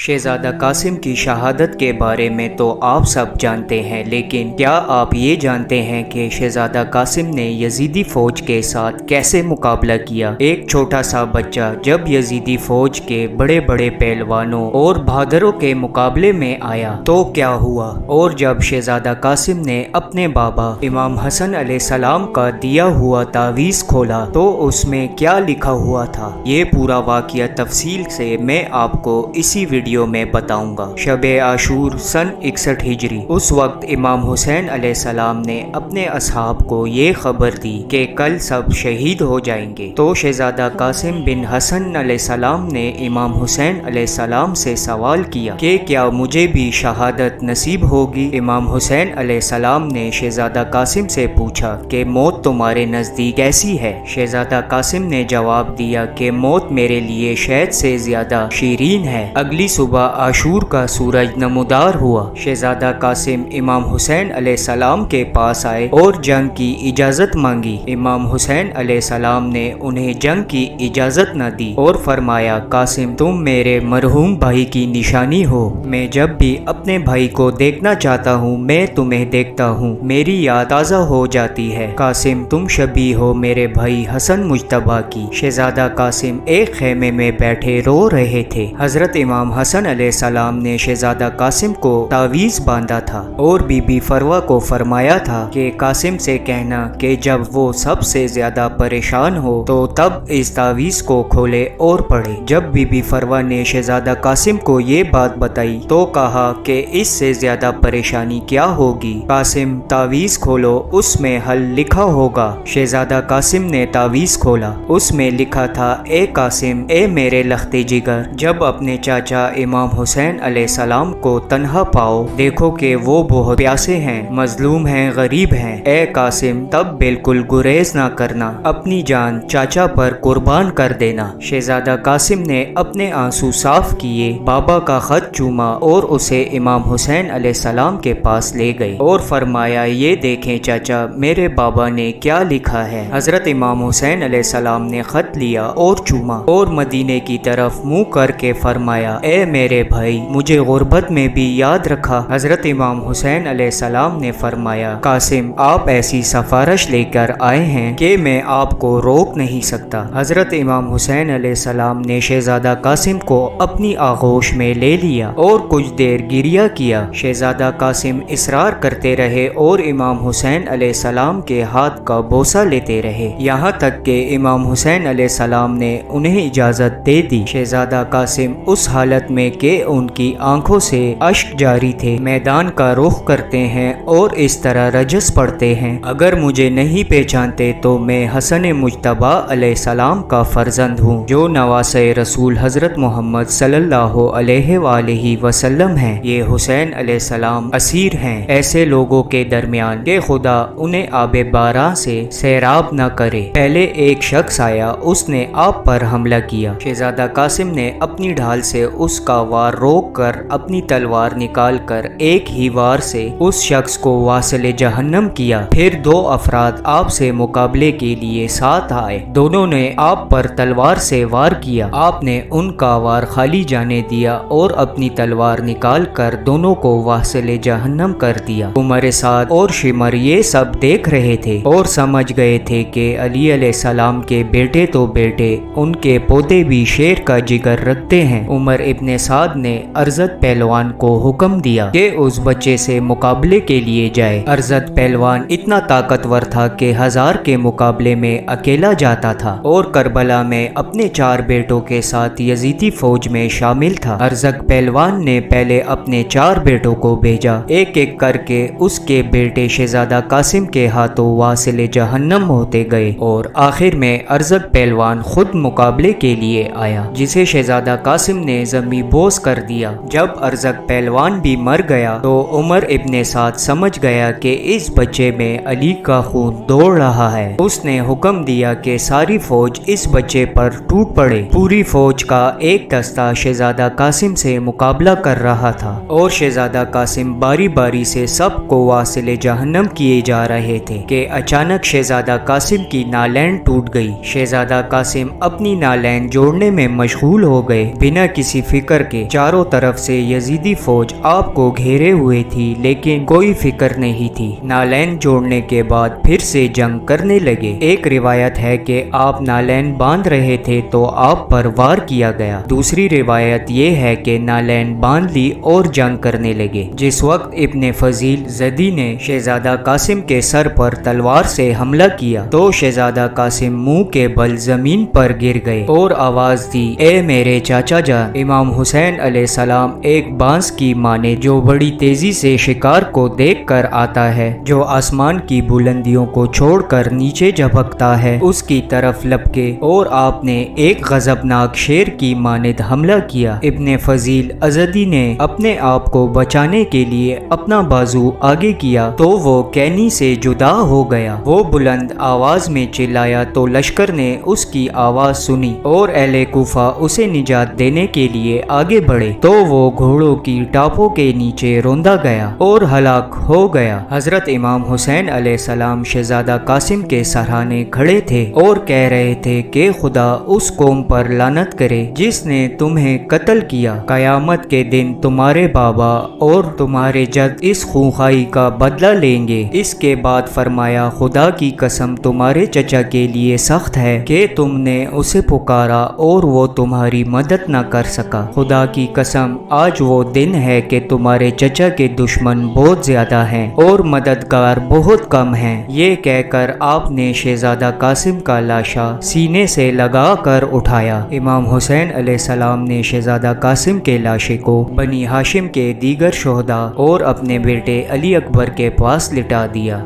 شہزادہ قاسم کی شہادت کے بارے میں تو آپ سب جانتے ہیں، لیکن کیا آپ یہ جانتے ہیں کہ شہزادہ قاسم نے یزیدی فوج کے ساتھ کیسے مقابلہ کیا؟ ایک چھوٹا سا بچہ جب یزیدی فوج کے بڑے بڑے پہلوانوں اور بہادروں کے مقابلے میں آیا تو کیا ہوا؟ اور جب شہزادہ قاسم نے اپنے بابا امام حسن علیہ السلام کا دیا ہوا تعویذ کھولا تو اس میں کیا لکھا ہوا تھا؟ یہ پورا واقعہ تفصیل سے میں آپ کو اسی ویڈیو میں بتاؤں گا۔ شب عاشور سن 61 ہجری، اس وقت امام حسین علیہ السلام نے اپنے اصحاب کو یہ خبر دی کہ کل سب شہید ہو جائیں گے، تو شہزادہ قاسم بن حسن علیہ السلام نے امام حسین علیہ السلام سے سوال کیا کہ کیا مجھے بھی شہادت نصیب ہوگی؟ امام حسین علیہ السلام نے شہزادہ قاسم سے پوچھا کہ موت تمہارے نزدیک کیسی ہے؟ شہزادہ قاسم نے جواب دیا کہ موت میرے لیے شہد سے زیادہ شیرین ہے۔ اگلی صبح عاشور کا سورج نمودار ہوا۔ شہزادہ قاسم امام حسین علیہ السلام کے پاس آئے اور جنگ کی اجازت مانگی۔ امام حسین علیہ السلام نے انہیں جنگ کی اجازت نہ دی اور فرمایا، قاسم تم میرے مرحوم بھائی کی نشانی ہو، میں جب بھی اپنے بھائی کو دیکھنا چاہتا ہوں میں تمہیں دیکھتا ہوں، میری یاد تازہ ہو جاتی ہے۔ قاسم تم شبیہ ہو میرے بھائی حسن مجتبیٰ کی۔ شہزادہ قاسم ایک خیمے میں بیٹھے رو رہے تھے۔ حضرت امام حسن علیہ السلام نے شہزادہ قاسم کو تعویذ باندھا تھا اور بی بی فروہ کو فرمایا تھا کہ قاسم سے کہنا کہ جب وہ سب سے زیادہ پریشان ہو تو تب اس تعویذ کو کھولے اور پڑھے۔ جب بی بی فروہ نے شہزادہ قاسم کو یہ بات بتائی تو کہا کہ اس سے زیادہ پریشانی کیا ہوگی؟ قاسم تعویذ کھولو، اس میں حل لکھا ہوگا۔ شہزادہ قاسم نے تعویذ کھولا، اس میں لکھا تھا، اے قاسم، اے میرے لخت جگر، جب اپنے چاچا امام حسین علیہ السلام کو تنہا پاؤ، دیکھو کہ وہ بہت پیاسے ہیں، مظلوم ہیں، غریب ہیں، اے قاسم تب بالکل گریز نہ کرنا، اپنی جان چاچا پر قربان کر دینا۔ شہزادہ قاسم نے اپنے آنسو صاف کیے، بابا کا خط چوما اور اسے امام حسین علیہ السلام کے پاس لے گئے اور فرمایا، یہ دیکھیں چاچا میرے بابا نے کیا لکھا ہے۔ حضرت امام حسین علیہ السلام نے خط لیا اور چوما اور مدینے کی طرف منہ کر کے فرمایا، اے میرے بھائی مجھے غربت میں بھی یاد رکھا۔ حضرت امام حسین علیہ السلام نے فرمایا، قاسم آپ ایسی سفارش لے کر آئے ہیں کہ میں آپ کو روک نہیں سکتا۔ حضرت امام حسین علیہ السلام نے شہزادہ قاسم کو اپنی آغوش میں لے لیا اور کچھ دیر گریہ کیا۔ شہزادہ قاسم اصرار کرتے رہے اور امام حسین علیہ السلام کے ہاتھ کا بوسہ لیتے رہے، یہاں تک کہ امام حسین علیہ السلام نے انہیں اجازت دے دی۔ شہزادہ قاسم اس حالت میں کہ ان کی آنکھوں سے اشک جاری تھے میدان کا رخ کرتے ہیں اور اس طرح رجس پڑھتے ہیں، اگر مجھے نہیں پہچانتے تو میں حسن مجتبیٰ علیہ السلام کا فرزند ہوں جو نواسۂ رسول حضرت محمد صلی اللہ علیہ وآلہ وسلم ہیں۔ یہ حسین علیہ السلام اسیر ہیں ایسے لوگوں کے درمیان کہ خدا انہیں آب باران سے سیراب نہ کرے۔ پہلے ایک شخص آیا، اس نے آپ پر حملہ کیا۔ شہزادہ قاسم نے اپنی ڈھال سے اس کا وار روک کر اپنی تلوار نکال کر ایک ہی وار سے اس شخص کو واصل جہنم کیا۔ پھر دو افراد آپ سے مقابلے کے لیے ساتھ آئے، دونوں نے آپ پر تلوار سے وار کیا، آپ نے ان کا وار خالی جانے دیا اور اپنی تلوار نکال کر دونوں کو واصل جہنم کر دیا۔ عمر سعد اور شمر یہ سب دیکھ رہے تھے اور سمجھ گئے تھے کہ علی علیہ السلام کے بیٹے تو بیٹے، ان کے پوتے بھی شیر کا جگر رکھتے ہیں۔ عمر ابن سعد نے ارزد پہلوان کو حکم دیا کہ اس بچے سے مقابلے کے لیے جائے۔ ارزد پہلوان اتنا طاقتور تھا کہ 1000 کے مقابلے میں اکیلا جاتا تھا اور کربلا میں اپنے 4 بیٹوں کے ساتھ یزیدی فوج میں شامل تھا۔ ارزد پہلوان نے پہلے اپنے 4 بیٹوں کو بھیجا، ایک ایک کر کے اس کے بیٹے شہزادہ قاسم کے ہاتھوں واصل جہنم ہوتے گئے اور آخر میں ارزد پہلوان خود مقابلے کے لیے آیا، جسے شہزادہ قاسم نے زمیں بوس کر دیا۔ جب ارزق پہلوان بھی مر گیا تو عمر ابن سعد سمجھ گیا کہ اس بچے میں علی کا خون دوڑ رہا ہے۔ اس نے حکم دیا کہ ساری فوج اس بچے پر ٹوٹ پڑے۔ پوری فوج کا ایک دستہ شہزادہ قاسم سے مقابلہ کر رہا تھا اور شہزادہ قاسم باری باری سے سب کو واصل جہنم کیے جا رہے تھے کہ اچانک شہزادہ قاسم کی نالین ٹوٹ گئی۔ شہزادہ قاسم اپنی نالین جوڑنے میں مشغول ہو گئے، بنا کسی فکر کر کے چاروں طرف سے یزیدی فوج آپ کو گھیرے ہوئے تھی، لیکن کوئی فکر نہیں تھی۔ نالین جوڑنے کے بعد پھر سے جنگ کرنے لگے۔ ایک روایت ہے کہ آپ نالین باندھ رہے تھے تو آپ پر وار کیا گیا۔ دوسری روایت یہ ہے کہ نالین باندھ لی اور جنگ کرنے لگے۔ جس وقت ابن فضیل زدی نے شہزادہ قاسم کے سر پر تلوار سے حملہ کیا تو شہزادہ قاسم منہ کے بل زمین پر گر گئے اور آواز دی، اے میرے چاچا جان۔ امام حسین علیہ السلام ایک بانس کی مانے جو بڑی تیزی سے شکار کو دیکھ کر آتا ہے، جو آسمان کی بلندیوں کو چھوڑ کر نیچے جھپکتا ہے، اس کی طرف لپکے اور آپ نے ایک غضبناک شیر کی مانند حملہ کیا۔ ابن فضیل ازدی نے اپنے آپ کو بچانے کے لیے اپنا بازو آگے کیا تو وہ کینی سے جدا ہو گیا۔ وہ بلند آواز میں چلایا تو لشکر نے اس کی آواز سنی اور اہل کوفہ اسے نجات دینے کے لیے آگے بڑھے تو وہ گھوڑوں کی ٹاپوں کے نیچے روندا گیا اور ہلاک ہو گیا۔ حضرت امام حسین علیہ السلام شہزادہ قاسم کے سرہانے کھڑے تھے اور کہہ رہے تھے کہ خدا اس قوم پر لعنت کرے جس نے تمہیں قتل کیا۔ قیامت کے دن تمہارے بابا اور تمہارے جد اس خونخواہی کا بدلہ لیں گے۔ اس کے بعد فرمایا، خدا کی قسم تمہارے چچا کے لیے سخت ہے کہ تم نے اسے پکارا اور وہ تمہاری مدد نہ کر سکا۔ خدا کی قسم آج وہ دن ہے کہ تمہارے چچا کے دشمن بہت زیادہ ہیں اور مددگار بہت کم ہیں۔ یہ کہہ کر آپ نے شہزادہ قاسم کا لاشا سینے سے لگا کر اٹھایا۔ امام حسین علیہ السلام نے شہزادہ قاسم کے لاشے کو بنی ہاشم کے دیگر شہداء اور اپنے بیٹے علی اکبر کے پاس لٹا دیا۔